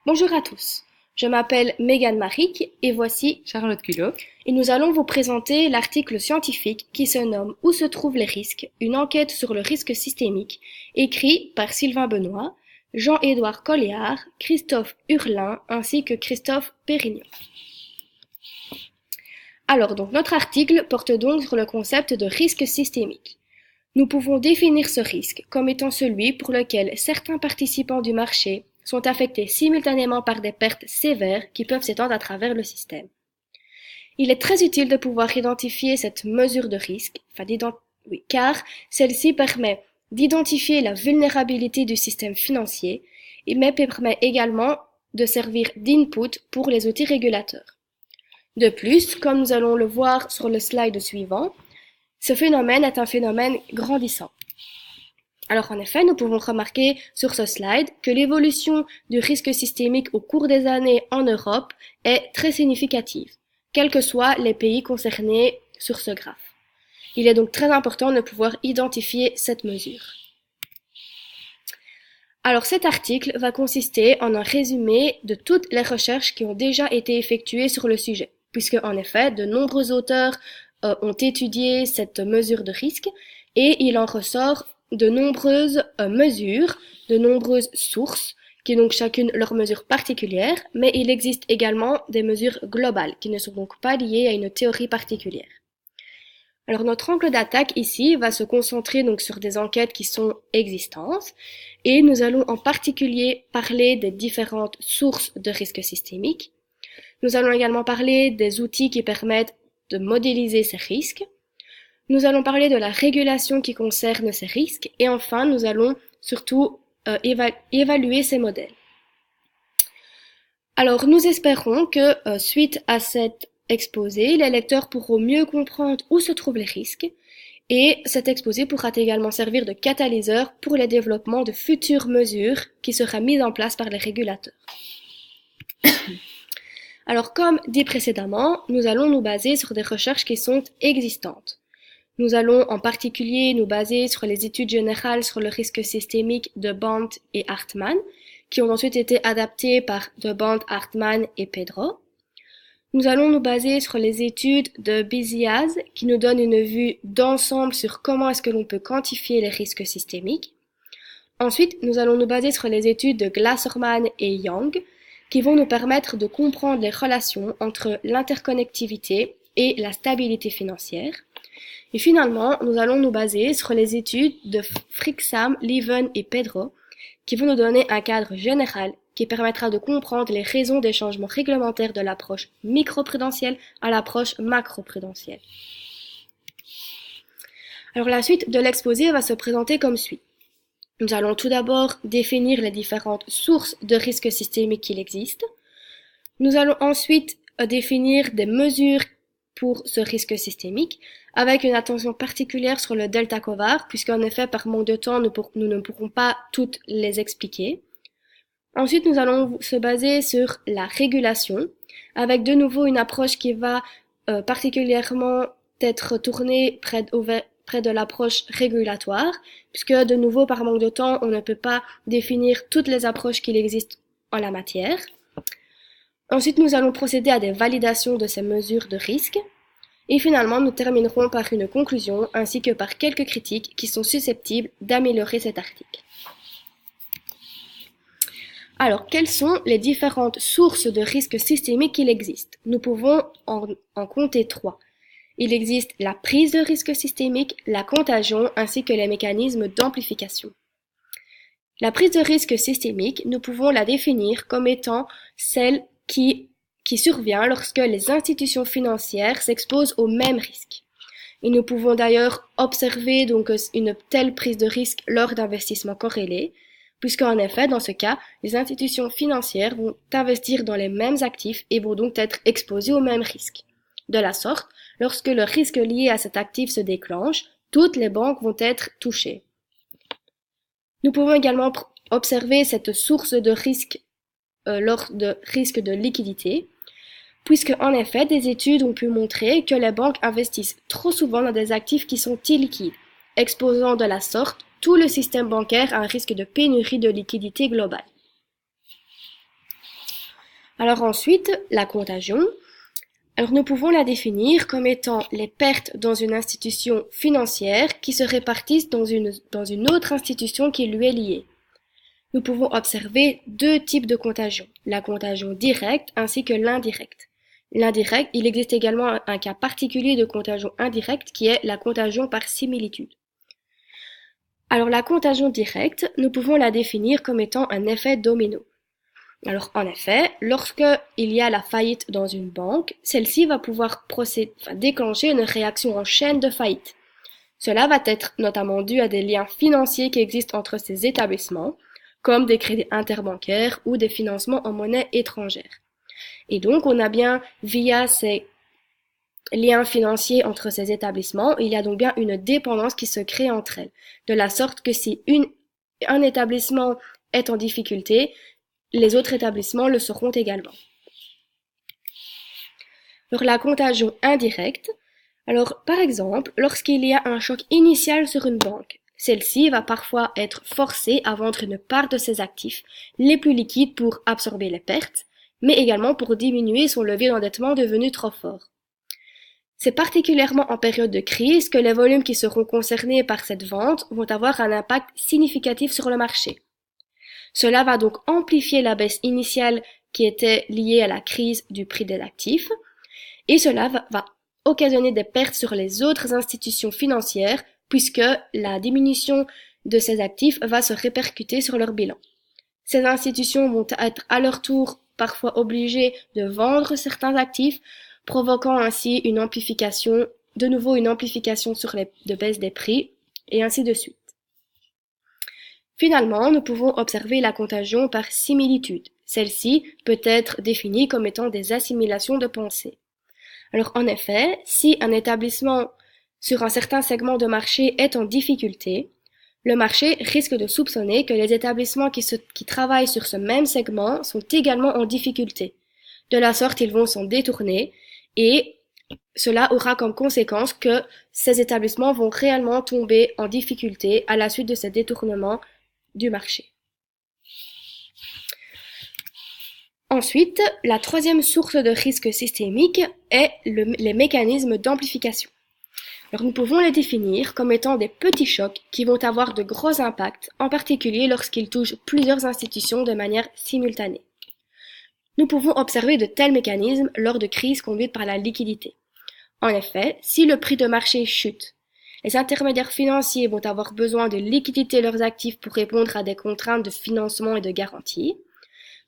Bonjour à tous, je m'appelle Megan Maric et voici Charlotte Culot. et nous allons vous présenter l'article scientifique qui se nomme Où se trouvent les risques? Une enquête sur le risque systémique, écrit par Sylvain Benoît, Jean-Édouard Colliard, Christophe Hurlin ainsi que Christophe Pérignon. Alors donc notre article porte donc sur le concept de risque systémique. Nous pouvons définir ce risque comme étant celui pour lequel certains participants du marché sont affectés simultanément par des pertes sévères qui peuvent s'étendre à travers le système. Il est très utile de pouvoir identifier cette mesure de risque, car celle-ci permet d'identifier la vulnérabilité du système financier, mais permet également de servir d'input pour les outils régulateurs. De plus, comme nous allons le voir sur le slide suivant, ce phénomène est un phénomène grandissant. Alors en effet, nous pouvons remarquer sur ce slide que l'évolution du risque systémique au cours des années en Europe est très significative, quels que soient les pays concernés sur ce graphe. Il est donc très important de pouvoir identifier cette mesure. Alors cet article va consister en un résumé de toutes les recherches qui ont déjà été effectuées sur le sujet, puisque en effet, de nombreux auteurs ont étudié cette mesure de risque et il en ressort de nombreuses mesures, de nombreuses sources, qui ont donc chacune leur mesure particulière, mais il existe également des mesures globales, qui ne sont donc pas liées à une théorie particulière. Alors notre angle d'attaque ici va se concentrer donc sur des enquêtes qui sont existantes, et nous allons en particulier parler des différentes sources de risques systémiques. Nous allons également parler des outils qui permettent de modéliser ces risques. Nous allons parler de la régulation qui concerne ces risques et enfin nous allons surtout évaluer ces modèles. Alors nous espérons que suite à cet exposé, les lecteurs pourront mieux comprendre où se trouvent les risques et cet exposé pourra également servir de catalyseur pour le développement de futures mesures qui seraient mises en place par les régulateurs. Alors comme dit précédemment, nous allons nous baser sur des recherches qui sont existantes. Nous allons en particulier nous baser sur les études générales sur le risque systémique de Band et Hartmann, qui ont ensuite été adaptées par de Band, Hartmann et Pedro. Nous allons nous baser sur les études de Biziaz, qui nous donnent une vue d'ensemble sur comment est-ce que l'on peut quantifier les risques systémiques. Ensuite, nous allons nous baser sur les études de Glasserman et Young, qui vont nous permettre de comprendre les relations entre l'interconnectivité et la stabilité financière. Et finalement, nous allons nous baser sur les études de Frixam, Leven et Pedro, qui vont nous donner un cadre général qui permettra de comprendre les raisons des changements réglementaires de l'approche microprudentielle à l'approche macroprudentielle. Alors la suite de l'exposé va se présenter comme suit. Nous allons tout d'abord définir les différentes sources de risques systémiques qu'il existe. Nous allons ensuite définir des mesures pour ce risque systémique, avec une attention particulière sur le delta covar, puisqu'en effet, par manque de temps, nous ne pourrons pas toutes les expliquer. Ensuite, nous allons se baser sur la régulation, avec de nouveau une approche qui va particulièrement être tournée près de l'approche régulatoire, puisque de nouveau, par manque de temps, on ne peut pas définir toutes les approches qu'il existe en la matière. Ensuite, nous allons procéder à des validations de ces mesures de risque. Et finalement, nous terminerons par une conclusion ainsi que par quelques critiques qui sont susceptibles d'améliorer cet article. Alors, quelles sont les différentes sources de risques systémiques qu'il existe? Nous pouvons en compter 3. Il existe la prise de risque systémique, la contagion ainsi que les mécanismes d'amplification. La prise de risque systémique, nous pouvons la définir comme étant celle qui survient lorsque les institutions financières s'exposent aux mêmes risques. Et nous pouvons d'ailleurs observer donc une telle prise de risque lors d'investissements corrélés, puisqu'en effet, dans ce cas, les institutions financières vont investir dans les mêmes actifs et vont donc être exposées aux mêmes risques. De la sorte, lorsque le risque lié à cet actif se déclenche, toutes les banques vont être touchées. Nous pouvons également observer cette source de risque lors de risque de liquidité, puisque en effet, des études ont pu montrer que les banques investissent trop souvent dans des actifs qui sont illiquides, exposant de la sorte tout le système bancaire à un risque de pénurie de liquidité globale. Alors ensuite, la contagion. Alors nous pouvons la définir comme étant les pertes dans une institution financière qui se répartissent dans une autre institution qui lui est liée. Nous pouvons observer deux types de contagion, la contagion directe ainsi que l'indirecte. L'indirect, il existe également un cas particulier de contagion indirecte qui est la contagion par similitude. Alors la contagion directe, nous pouvons la définir comme étant un effet domino. Alors en effet, lorsque il y a la faillite dans une banque, celle-ci va pouvoir déclencher une réaction en chaîne de faillite. Cela va être notamment dû à des liens financiers qui existent entre ces établissements, comme des crédits interbancaires ou des financements en monnaie étrangère. Et donc on a bien, via ces liens financiers entre ces établissements, il y a donc bien une dépendance qui se crée entre elles, de la sorte que si un établissement est en difficulté, les autres établissements le seront également. Alors la contagion indirecte, alors par exemple, lorsqu'il y a un choc initial sur une banque, celle-ci va parfois être forcée à vendre une part de ses actifs les plus liquides pour absorber les pertes, mais également pour diminuer son levier d'endettement devenu trop fort. C'est particulièrement en période de crise que les volumes qui seront concernés par cette vente vont avoir un impact significatif sur le marché. Cela va donc amplifier la baisse initiale qui était liée à la crise du prix des actifs, et cela va occasionner des pertes sur les autres institutions financières puisque la diminution de ces actifs va se répercuter sur leur bilan. Ces institutions vont être à leur tour parfois obligées de vendre certains actifs, provoquant ainsi de nouveau une amplification de baisse des prix, et ainsi de suite. Finalement, nous pouvons observer la contagion par similitude. Celle-ci peut être définie comme étant des assimilations de pensée. Alors en effet, si un établissement sur un certain segment de marché est en difficulté, le marché risque de soupçonner que les établissements qui travaillent sur ce même segment sont également en difficulté. De la sorte, ils vont s'en détourner et cela aura comme conséquence que ces établissements vont réellement tomber en difficulté à la suite de ces détournements du marché. Ensuite, la troisième source de risque systémique est les mécanismes d'amplification. Alors nous pouvons les définir comme étant des petits chocs qui vont avoir de gros impacts, en particulier lorsqu'ils touchent plusieurs institutions de manière simultanée. Nous pouvons observer de tels mécanismes lors de crises conduites par la liquidité. En effet, si le prix de marché chute, les intermédiaires financiers vont avoir besoin de liquider leurs actifs pour répondre à des contraintes de financement et de garantie.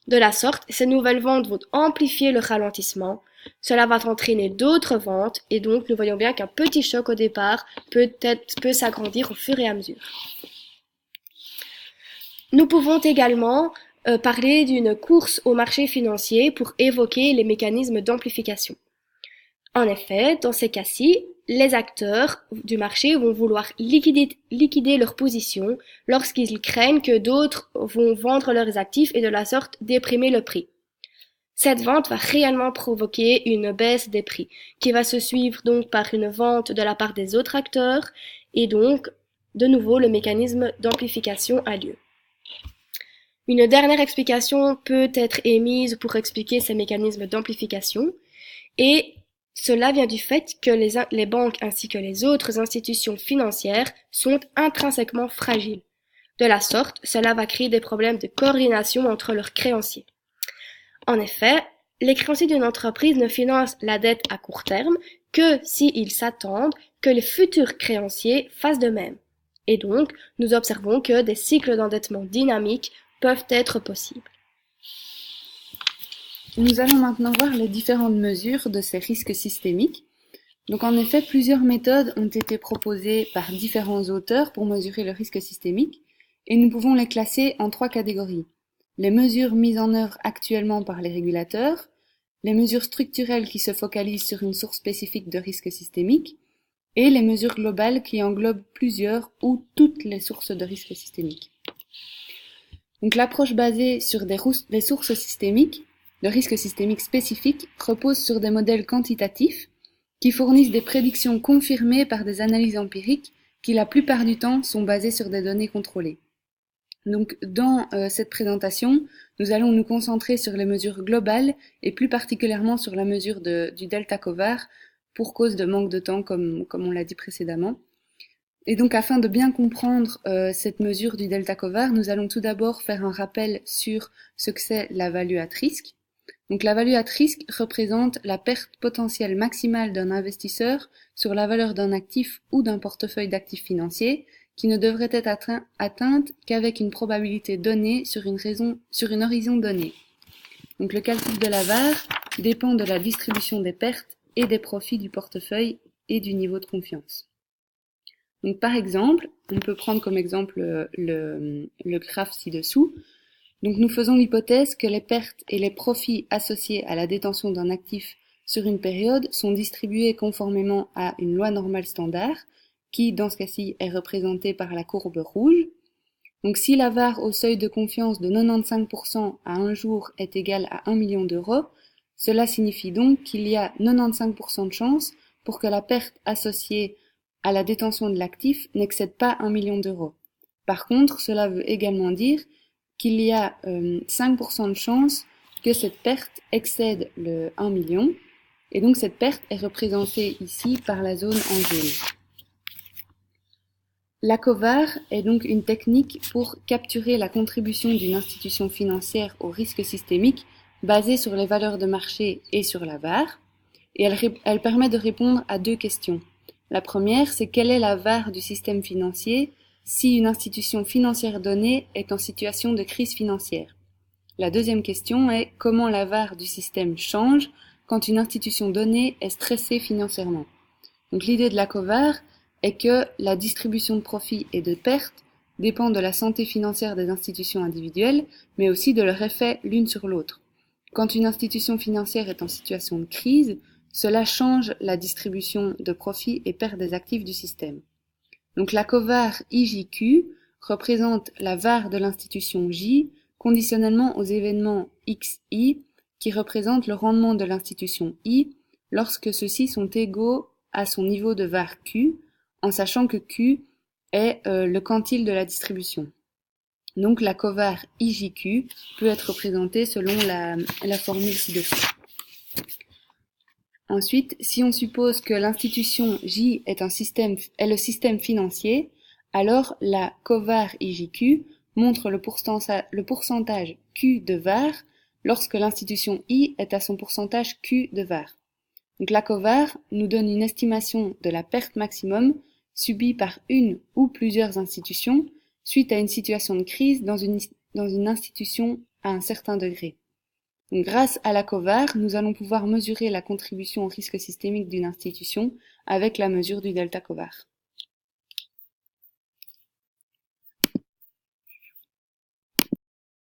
De la sorte, ces nouvelles ventes vont amplifier le ralentissement. Cela va entraîner d'autres ventes et donc nous voyons bien qu'un petit choc au départ peut s'agrandir au fur et à mesure. Nous pouvons également parler d'une course au marché financier pour évoquer les mécanismes d'amplification. En effet, dans ces cas-ci, les acteurs du marché vont vouloir liquider leur position lorsqu'ils craignent que d'autres vont vendre leurs actifs et de la sorte déprimer le prix. Cette vente va réellement provoquer une baisse des prix, qui va se suivre donc par une vente de la part des autres acteurs, et donc, de nouveau, le mécanisme d'amplification a lieu. Une dernière explication peut être émise pour expliquer ces mécanismes d'amplification, et cela vient du fait que les banques ainsi que les autres institutions financières sont intrinsèquement fragiles. De la sorte, cela va créer des problèmes de coordination entre leurs créanciers. En effet, les créanciers d'une entreprise ne financent la dette à court terme que s'ils s'attendent que les futurs créanciers fassent de même. Et donc, nous observons que des cycles d'endettement dynamiques peuvent être possibles. Nous allons maintenant voir les différentes mesures de ces risques systémiques. Donc en effet, plusieurs méthodes ont été proposées par différents auteurs pour mesurer le risque systémique, et nous pouvons les classer en 3 catégories. Les mesures mises en œuvre actuellement par les régulateurs, les mesures structurelles qui se focalisent sur une source spécifique de risque systémique, et les mesures globales qui englobent plusieurs ou toutes les sources de risque systémique. Donc l'approche basée sur des sources systémiques, de risque systémique spécifiques, repose sur des modèles quantitatifs qui fournissent des prédictions confirmées par des analyses empiriques qui la plupart du temps sont basées sur des données contrôlées. Donc, dans cette présentation, nous allons nous concentrer sur les mesures globales et plus particulièrement sur la mesure du delta covar pour cause de manque de temps, comme on l'a dit précédemment. Et donc, afin de bien comprendre cette mesure du delta covar, nous allons tout d'abord faire un rappel sur ce que c'est la value at risk. Donc, la value at risk représente la perte potentielle maximale d'un investisseur sur la valeur d'un actif ou d'un portefeuille d'actifs financiers qui ne devrait être atteinte qu'avec une probabilité donnée sur une horizon donnée. Donc, le calcul de la VaR dépend de la distribution des pertes et des profits du portefeuille et du niveau de confiance. Donc, par exemple, on peut prendre comme exemple le graphe ci-dessous. Donc, nous faisons l'hypothèse que les pertes et les profits associés à la détention d'un actif sur une période sont distribués conformément à une loi normale standard, qui, dans ce cas-ci, est représentée par la courbe rouge. Donc, si la VaR au seuil de confiance de 95% à un jour est égale à 1 million d'euros, cela signifie donc qu'il y a 95% de chances pour que la perte associée à la détention de l'actif n'excède pas 1 million d'euros. Par contre, cela veut également dire qu'il y a 5% de chances que cette perte excède le 1 million, et donc cette perte est représentée ici par la zone en jaune. La covar est donc une technique pour capturer la contribution d'une institution financière au risque systémique basée sur les valeurs de marché et sur la VaR, et elle permet de répondre à deux questions. La première, c'est quelle est la VaR du système financier si une institution financière donnée est en situation de crise financière. La deuxième question est comment la VaR du système change quand une institution donnée est stressée financièrement. Donc l'idée de la covar est que la distribution de profits et de pertes dépend de la santé financière des institutions individuelles, mais aussi de leur effet l'une sur l'autre. Quand une institution financière est en situation de crise, cela change la distribution de profits et pertes des actifs du système. Donc la covar IJQ représente la VaR de l'institution J conditionnellement aux événements XI qui représentent le rendement de l'institution I lorsque ceux-ci sont égaux à son niveau de VaR Q, en sachant que Q est le quantile de la distribution. Donc la covar IJQ peut être représentée selon la formule ci-dessous. Ensuite, si on suppose que l'institution J est le système financier, alors la covar IJQ montre le pourcentage Q de VaR lorsque l'institution I est à son pourcentage Q de VaR. Donc la covar nous donne une estimation de la perte maximum subie par une ou plusieurs institutions suite à une situation de crise dans une institution à un certain degré. Donc, grâce à la covar, nous allons pouvoir mesurer la contribution au risque systémique d'une institution avec la mesure du delta covar.